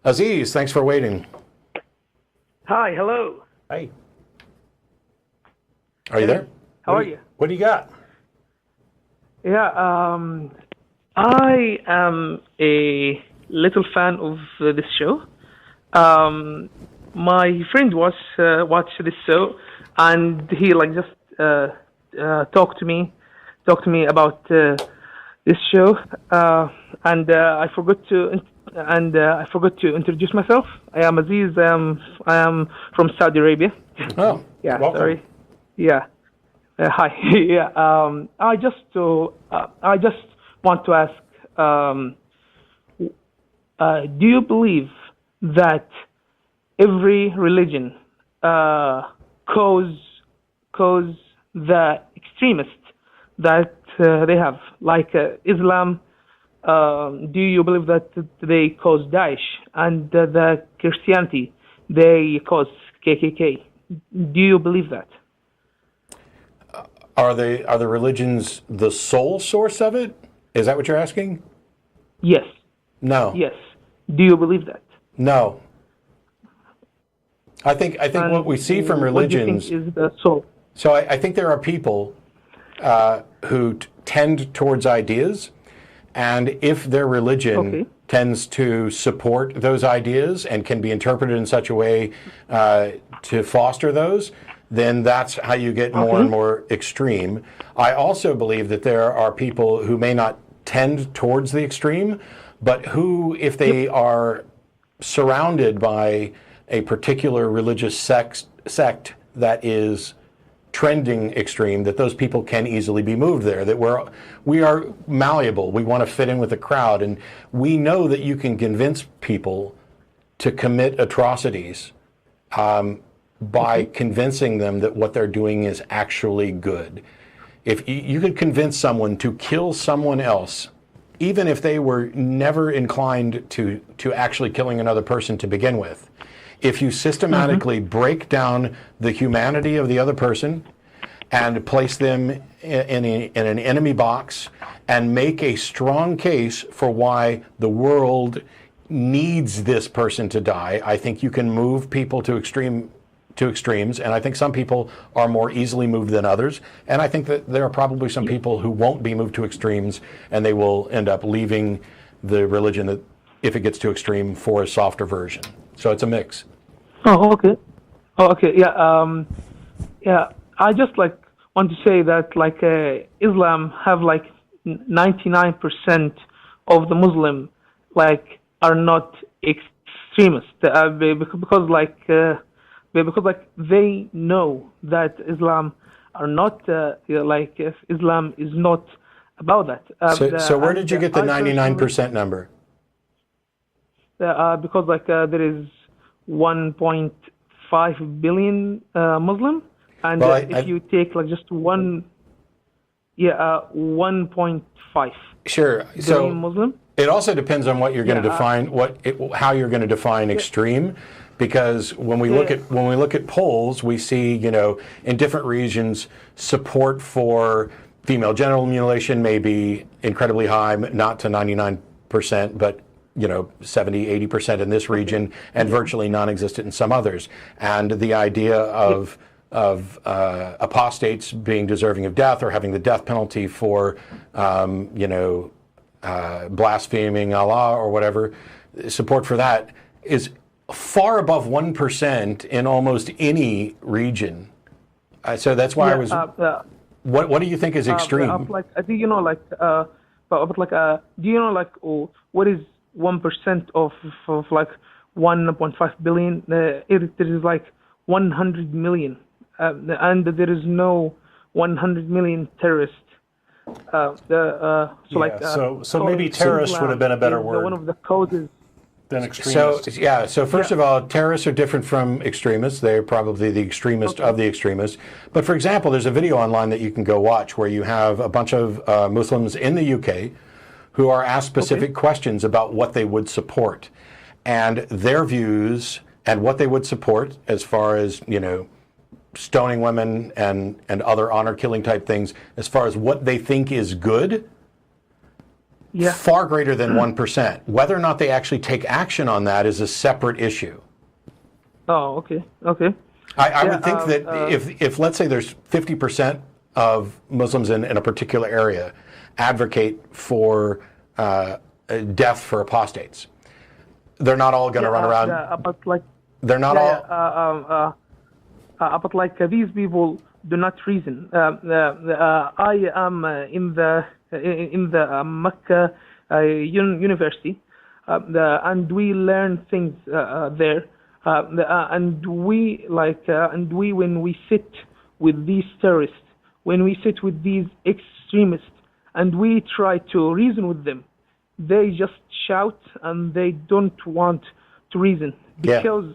Aziz, thanks for waiting. Hi, hello. Hey. Are you there? How are you? What do you got? Yeah, I am a little fan of this show. My friend watched this show, and he just talked to me about this show, and I forgot to introduce myself. I am Aziz. I am from Saudi Arabia. Oh, Yeah, welcome. sorry. Yeah. Hi. Yeah. I just want to ask. Do you believe that every religion cause the extremists that they have, like Islam? Do you believe that they cause Daesh, and the Christianity they cause KKK? Do you believe that? Are the religions the sole source of it? Is that what you're asking? Yes. No. Yes. Do you believe that? No. I think what we see from religions. What do you think is the soul? So I think there are people who tend towards ideas, and if their religion tends to support those ideas and can be interpreted in such a way to foster those, then that's how you get more and more extreme. I also believe that there are people who may not tend towards the extreme, but who, if they are surrounded by a particular religious sect that is trending extreme, that those people can easily be moved there, that we are malleable. We want to fit in with the crowd, and we know that you can convince people to commit atrocities by convincing them that what they're doing is actually good. If you could convince someone to kill someone else, even if they were never inclined to actually killing another person to begin with, if you systematically break down the humanity of the other person and place them in an enemy box and make a strong case for why the world needs this person to die, I think you can move people to extremes, and I think some people are more easily moved than others, and I think that there are probably some people who won't be moved to extremes, and they will end up leaving the religion that, if it gets too extreme, for a softer version. So it's a mix. Oh, okay. Yeah. Yeah. I just want to say that Islam have 99% of the Muslim are not extremists because they know that Islam are not Islam is not about that. So where did you get the 99% number? Because there is 1.5 billion Muslim, and if you take just 1.5 billion Muslim. It also depends on what you're going to define, how you're going to define extreme. Because when we look at polls, we see, in different regions, support for female genital mutilation may be incredibly high, not to 99%, but 70, 80% in this region, and virtually non-existent in some others. And the idea of apostates being deserving of death or having the death penalty for blaspheming Allah or whatever, support for that is far above 1% in almost any region. So that's why I was. What do you think is extreme? Do you know what is 1% of 1.5 billion? It is 100 million, and there is no 100 million terrorists. So maybe terrorist would have been a better word. One of the causes. So first of all, terrorists are different from extremists. They're probably the extremist of the extremists. But for example, there's a video online that you can go watch where you have a bunch of Muslims in the UK who are asked specific questions about what they would support and their views and what they would support as far as, stoning women and other honor killing type things, as far as what they think is good. far greater than 1%. Whether or not they actually take action on that is a separate issue. Oh, okay. Okay. I would think that if let's say there's 50% of Muslims in a particular area advocate for death for apostates, they're not all going to run around. But like they're not all. But like these people do not reason. I am in the Mecca university, and we learn things there. And we when we sit with these terrorists, when we sit with these extremists, and we try to reason with them, they just shout and they don't want to reason because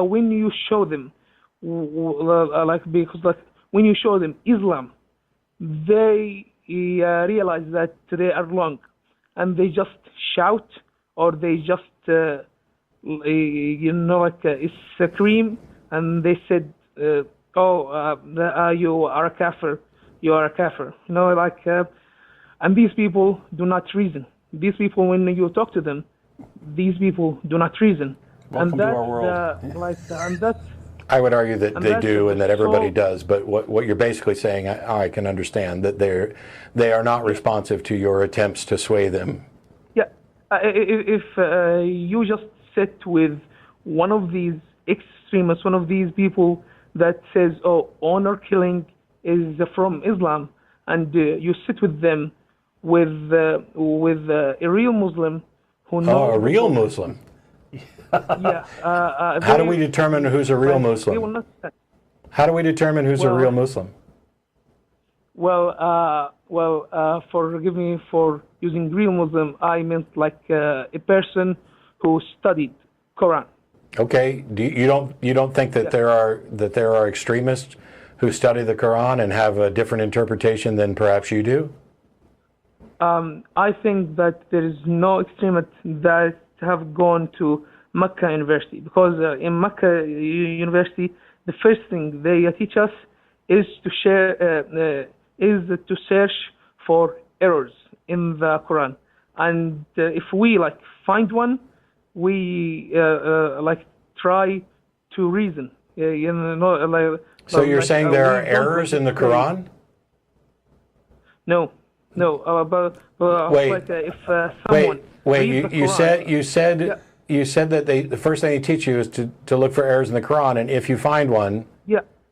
when you show them when you show them Islam, they realize that they are wrong, and they just shout or they just scream, and they said, you are a kafir, you are a kafir. And these people do not reason. These people, when you talk to them, these people do not reason. Welcome to our world. And that's. I would argue that they do, and that everybody does. But what you're basically saying, I can understand that they are not responsive to your attempts to sway them. Yeah, if you just sit with one of these extremists, one of these people that says, honor killing is from Islam, and you sit with them with a real Muslim who knows. Oh, a real Muslim. Yeah. How do we determine who's a real Muslim? How do we determine who's a real Muslim? Forgive me for using real Muslim. I meant like a person who studied Quran. Okay. You don't think that there are extremists who study the Quran and have a different interpretation than perhaps you do? I think that there is no extremists that have gone to Mecca University, because in Mecca University, the first thing they teach us is to search for errors in the Quran, and if we find one, we try to reason. So you're saying there are errors in the Quran? No. But if someone you said that the first thing they teach you is to look for errors in the Quran, and if you find one,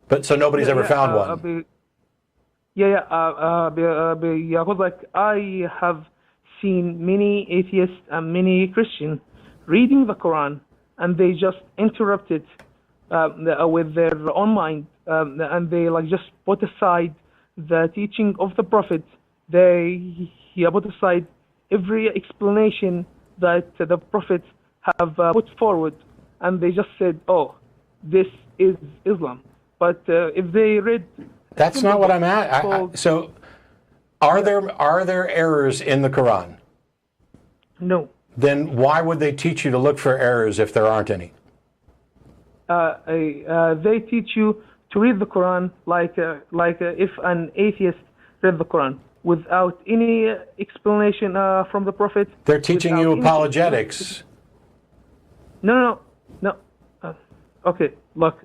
but so nobody's ever found one. Because I have seen many atheists and many Christians reading the Quran, and they just interrupt it with their own mind, and they just put aside the teaching of the Prophet. They put aside every explanation that the Prophet have put forward, and they just said, this is Islam. But if they read... That's not what I'm at. So are there errors in the Quran? No. Then why would they teach you to look for errors if there aren't any? They teach you to read the Quran like if an atheist read the Quran without any explanation from the Prophet. They're teaching you apologetics. No. Okay, look.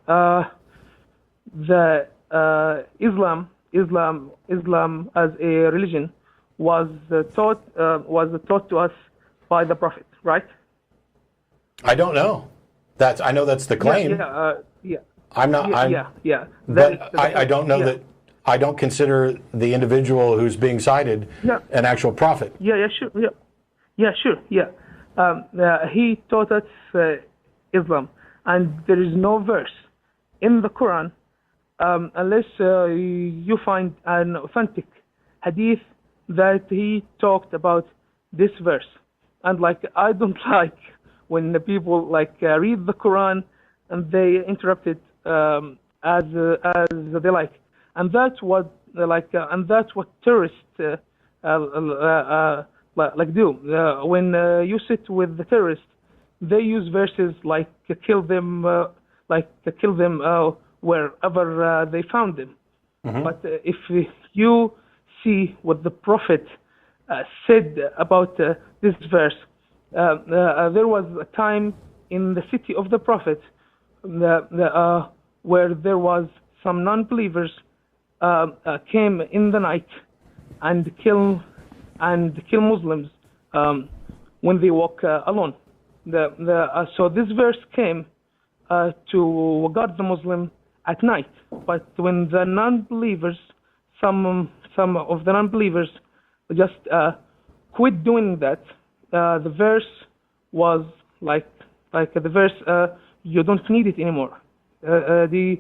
The Islam as a religion was taught to us by the Prophet, right? I don't know. I know that's the claim. Yeah. I'm not. Yeah. But I don't know that. I don't consider the individual who's being cited an actual prophet. Sure. He taught us Islam, and there is no verse in the Quran unless you find an authentic hadith that he talked about this verse. And I don't like when the people read the Quran and they interrupt it as they like. And that's what terrorists do. When you sit with the terrorists, they use verses like kill them wherever they found them. Mm-hmm. But if you see what the Prophet said about this verse. There was a time in the city of the prophet where there was some non-believers came in the night and kill Muslims when they walk alone. So this verse came to guard the Muslim at night. But when the non-believers, some of the non-believers just quit doing that, the verse was like the verse, you don't need it anymore. Do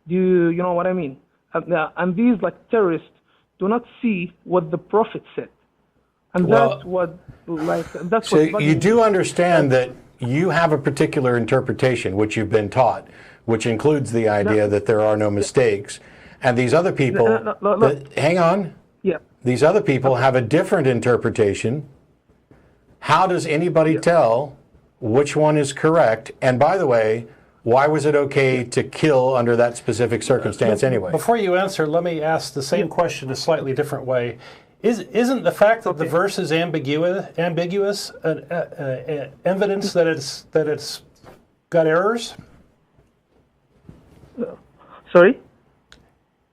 you know what I mean? And these terrorists do not see what the prophet said, and that's what So you do understand that you have a particular interpretation which you've been taught, which includes the idea that there are no mistakes, and these other people. Hang on. Yeah. These other people have a different interpretation. How does anybody tell which one is correct? And by the way, why was it okay to kill under that specific circumstance anyway? Before you answer, let me ask the same question a slightly different way. Isn't the fact that the verse is ambiguous evidence that it's got errors? Sorry?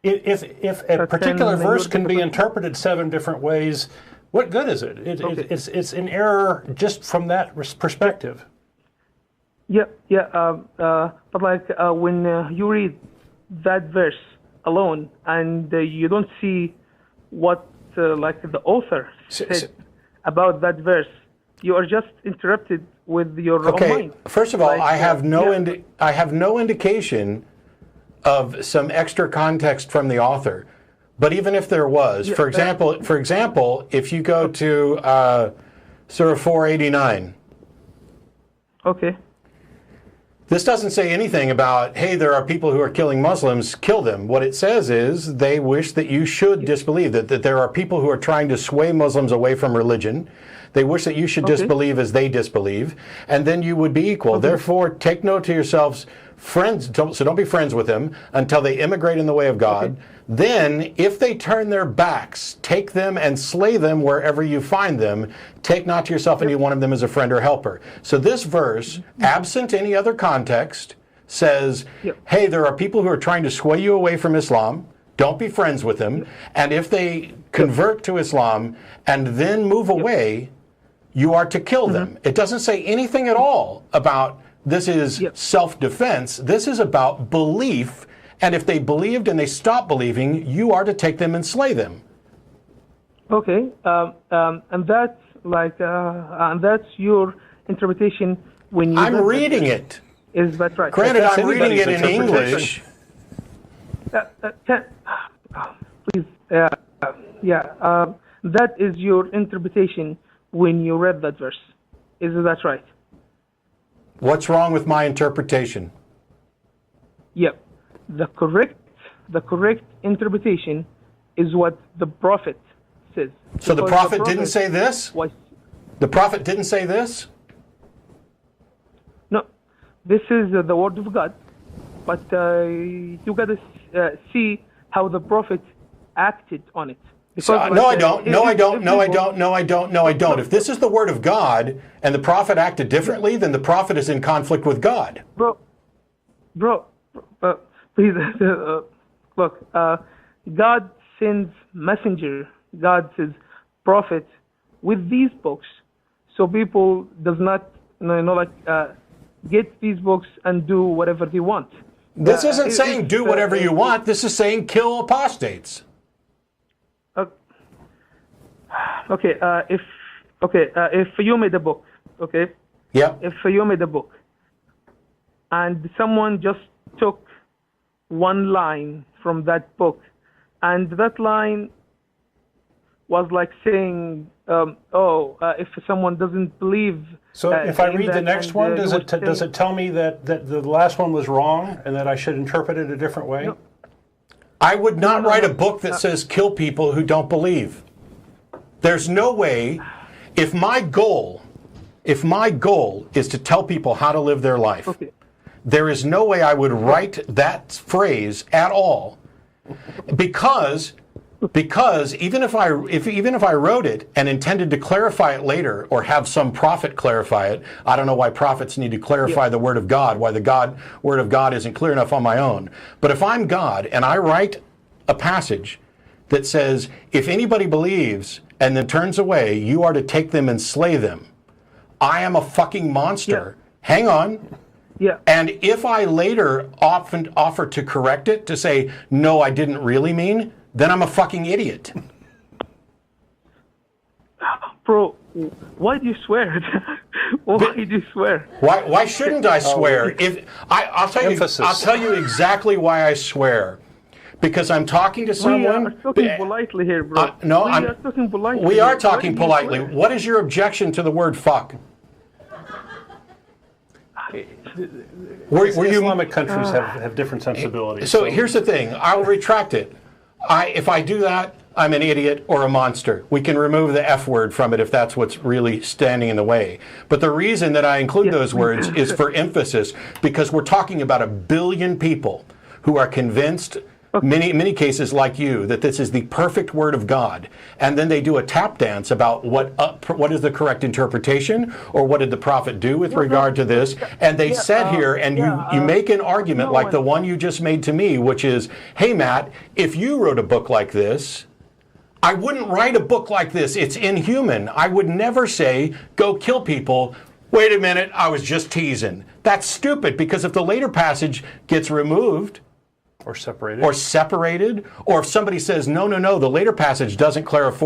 If a particular verse can be interpreted 7 different ways, what good is it? It's an error just from that perspective. But when you read that verse alone and you don't see what the author said about that verse, you are just interrupted with your own mind. First of all, I have no indication of some extra context from the author. But even if there was, for example, if you go to Surah 489. Okay. This doesn't say anything about, hey, there are people who are killing Muslims, kill them. What it says is they wish that you should disbelieve, that there are people who are trying to sway Muslims away from religion. They wish that you should disbelieve as they disbelieve, and then you would be equal. Therefore, take note to yourselves, friends, so don't be friends with them until they immigrate in the way of God. Then, if they turn their backs, take them and slay them wherever you find them. Take not to yourself any one of them as a friend or helper. So this verse, absent any other context, says, hey, there are people who are trying to sway you away from Islam. Don't be friends with them. And if they convert to Islam and then move away, you are to kill them. It doesn't say anything at all about this is self-defense. This is about belief. And if they believed and they stopped believing, you are to take them and slay them. Okay, and that's and that's your interpretation when you. I'm reading it. Is that right? Granted, I'm reading it in English. Please, that is your interpretation when you read that verse. Is that right? What's wrong with my interpretation? Yep. The correct interpretation is what the prophet says. So the prophet didn't say this? The prophet didn't say this? No. This is the word of God. But you got to see how the prophet acted on it. No, I don't. No, I don't. No, I don't. No, I don't. No, I don't. If this is the word of God and the prophet acted differently, then the prophet is in conflict with God. Bro, please, look, God sends messenger, God says prophet with these books, so people does not, get these books and do whatever they want. This isn't saying do whatever you want. This is saying kill apostates. If you made a book, okay? Yep. If you made a book, and someone just took one line from that book, and that line was like saying, if someone doesn't believe. So if I read the next one, does it tell me that the last one was wrong and that I should interpret it a different way? No. I would not write a book that says kill people who don't believe. There's no way. If my goal is to tell people how to live their life, there is no way I would write that phrase at all, because Because even if I wrote it and intended to clarify it later, or have some prophet clarify it, I don't know why prophets need to clarify the Word of God, why the Word of God isn't clear enough on my own. But if I'm God and I write a passage that says, if anybody believes and then turns away, you are to take them and slay them, I am a fucking monster. Yeah. Hang on. Yeah. And if I later often offer to correct it, to say, no, I didn't really mean, then I'm a fucking idiot. Bro, why do you swear? Why do you swear? Why shouldn't I swear? I'll tell you exactly why I swear. Because I'm talking to someone. We are talking politely here, bro. No, we are talking politely. We are talking politely. What is your objection to the word fuck? Islamic countries have different sensibilities. So here's the thing. I'll retract it. If I do that, I'm an idiot or a monster. We can remove the F word from it if that's what's really standing in the way. But the reason that I include those words is for emphasis, because we're talking about 1 billion people who are convinced, many cases like you, that this is the perfect Word of God, and then they do a tap dance about what is the correct interpretation, or what did the prophet do with regard to this, and they sit here and you make an argument like the one you just made to me, which is, hey Matt, if you wrote a book like this, I wouldn't write a book like this. It's inhuman. I would never say, go kill people. Wait a minute, I was just teasing. That's stupid, because if the later passage gets removed, or separated, or if somebody says, no, the later passage doesn't clarify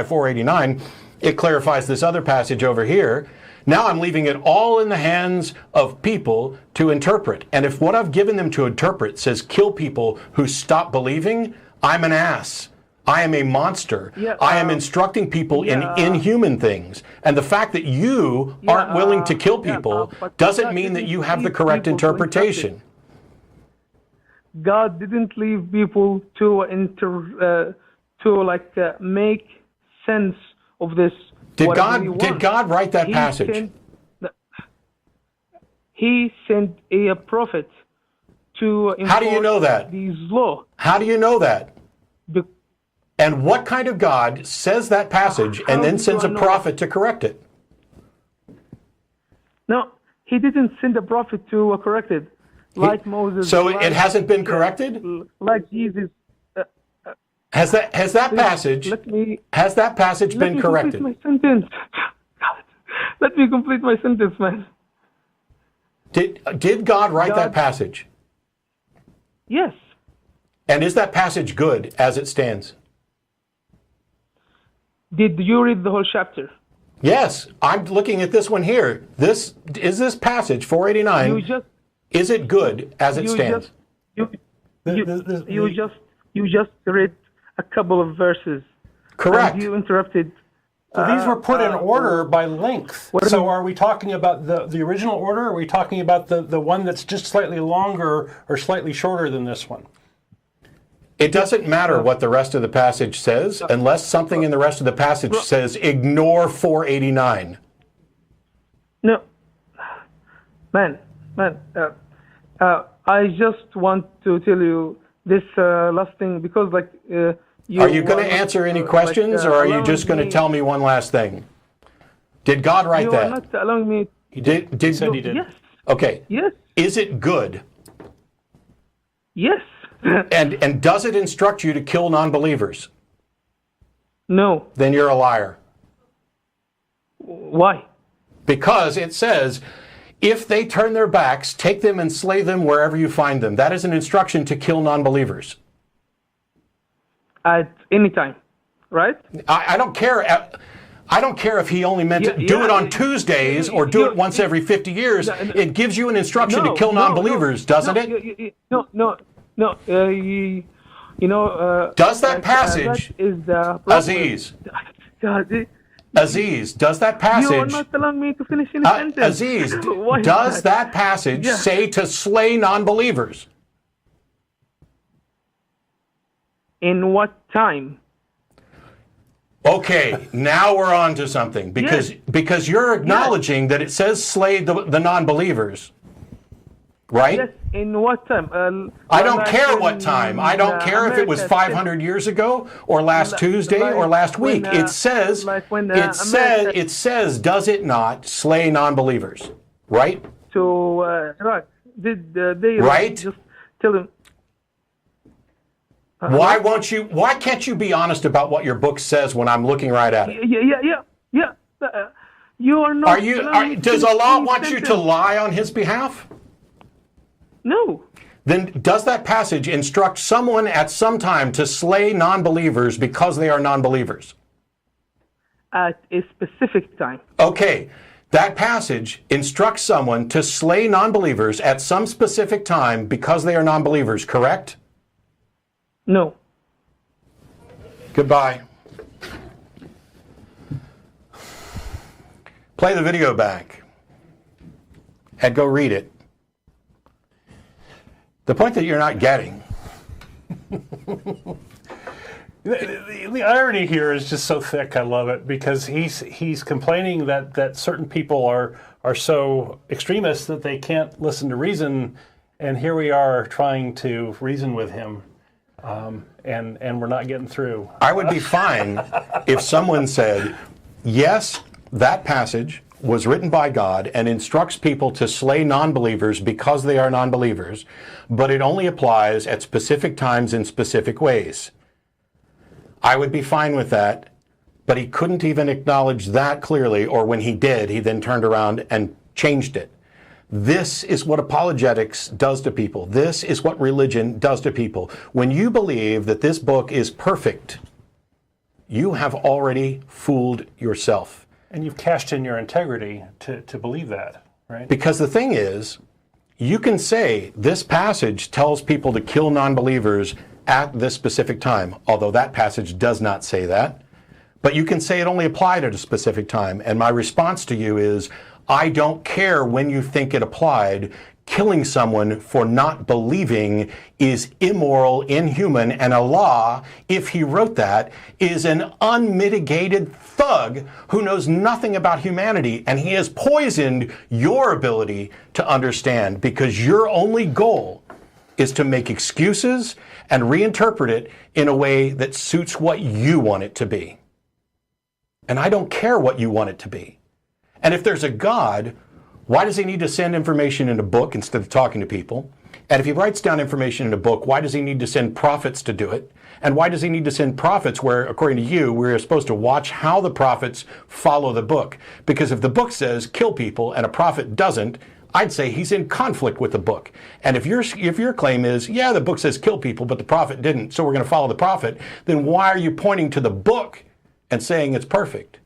489, it clarifies this other passage over here. Now I'm leaving it all in the hands of people to interpret. And if what I've given them to interpret says kill people who stop believing, I'm an ass. I am a monster. I am instructing people in inhuman things. And the fact that you aren't willing to kill people doesn't mean that you have the correct interpretation. God didn't leave people to make sense of this. Did God write that passage? He sent a prophet to enforce How do you know that? These law. How do you know that? And what kind of God says that passage and then sends a prophet to correct it? No, he didn't send a prophet to correct it. Like Moses. So it hasn't been corrected? Like Jesus. Has that passage been corrected? Let me complete my sentence. Let me complete my sentence, man. Did God write that passage? Yes. And is that passage good as it stands? Did you read the whole chapter? Yes, I'm looking at this one here. This passage 489. Is it good as it stands? You just read a couple of verses. Correct. And you interrupted. So these were put in order by length. So are we talking about the original order, or are we talking about the one that's just slightly longer or slightly shorter than this one? It doesn't matter what the rest of the passage says, unless something in the rest of the passage says, ignore 489. No. Man. I just want to tell you this last thing, because are you going to answer any questions, or are you just going to tell me one last thing? Did God write that? You are not allowing me. He said he did. Yes. Okay. Yes. Is it good? Yes. And does it instruct you to kill non-believers? No. Then you're a liar. Why? Because it says, if they turn their backs, take them and slay them wherever you find them. That is an instruction to kill non-believers. At any time, right? I don't care. I don't care if he only meant to do it on Tuesdays or do it once every 50 years. It gives you an instruction to kill non-believers, doesn't it? No. Does that passage, Aziz? Aziz, does that passage? You are not allowing me to finish any sentence. Aziz, does that passage say to slay non-believers? In what time? Okay, now we're on to something, because you're acknowledging that it says slay the non-believers, right? Yes, In what time? I don't care what time. I don't care if it was 500 years ago or last Tuesday or last week. It says, it says, does it not, slay non-believers, right? So, right. Did they right? just tell him? Why can't you be honest about what your book says when I'm looking right at it? Yeah. You are not. Does Allah want you to lie on His behalf? No. Then does that passage instruct someone at some time to slay non-believers because they are non-believers? At a specific time. Okay. That passage instructs someone to slay non-believers at some specific time because they are non-believers, correct? No. Goodbye. Play the video back and go read it. The point that you're not getting. The irony here is just so thick. I love it because he's complaining that certain people are so extremist that they can't listen to reason, and here we are trying to reason with him, and we're not getting through. I would be fine if someone said, yes, that passage was written by God and instructs people to slay non-believers because they are non-believers, but it only applies at specific times in specific ways. I would be fine with that, but he couldn't even acknowledge that clearly, or when he did, he then turned around and changed it. This is what apologetics does to people. This is what religion does to people. When you believe that this book is perfect, you have already fooled yourself. And you've cashed in your integrity to believe that, right? Because the thing is, you can say this passage tells people to kill non-believers at this specific time, although that passage does not say that. But you can say it only applied at a specific time. And my response to you is, I don't care when you think it applied. Killing someone for not believing is immoral, inhuman, and Allah, if he wrote that, is an unmitigated thug who knows nothing about humanity, and he has poisoned your ability to understand because your only goal is to make excuses and reinterpret it in a way that suits what you want it to be. And I don't care what you want it to be. And if there's a God, why does he need to send information in a book instead of talking to people? And if he writes down information in a book, why does he need to send prophets to do it? And why does he need to send prophets where, according to you, we're supposed to watch how the prophets follow the book? Because if the book says kill people and a prophet doesn't, I'd say he's in conflict with the book. And if your claim is, yeah, the book says kill people, but the prophet didn't, so we're going to follow the prophet, then why are you pointing to the book and saying it's perfect?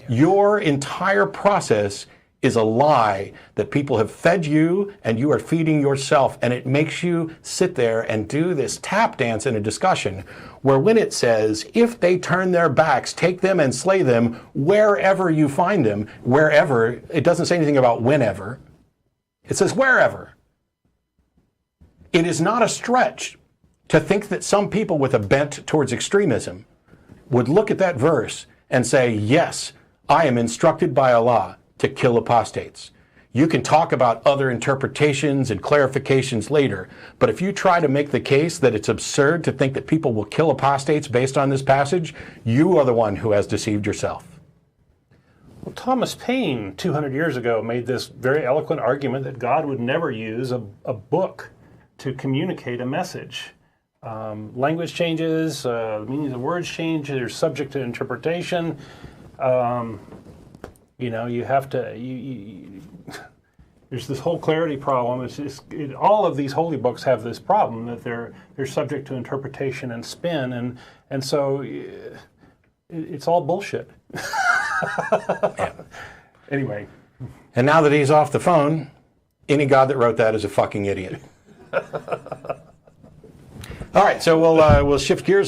Your entire process is a lie that people have fed you and you are feeding yourself, and it makes you sit there and do this tap dance in a discussion where when it says, if they turn their backs, take them and slay them wherever you find them, wherever, it doesn't say anything about whenever, it says wherever. It is not a stretch to think that some people with a bent towards extremism would look at that verse and say, yes, I am instructed by Allah to kill apostates. You can talk about other interpretations and clarifications later, but if you try to make the case that it's absurd to think that people will kill apostates based on this passage, you are the one who has deceived yourself. Well, Thomas Paine, 200 years ago, made this very eloquent argument that God would never use a book to communicate a message. Language changes, the meanings of words change, they're subject to interpretation. You have to, there's this whole clarity problem. All of these holy books have this problem that they're subject to interpretation and spin, and so it's all bullshit. Yeah. Anyway. And now that he's off the phone, any God that wrote that is a fucking idiot. All right, so we'll shift gears.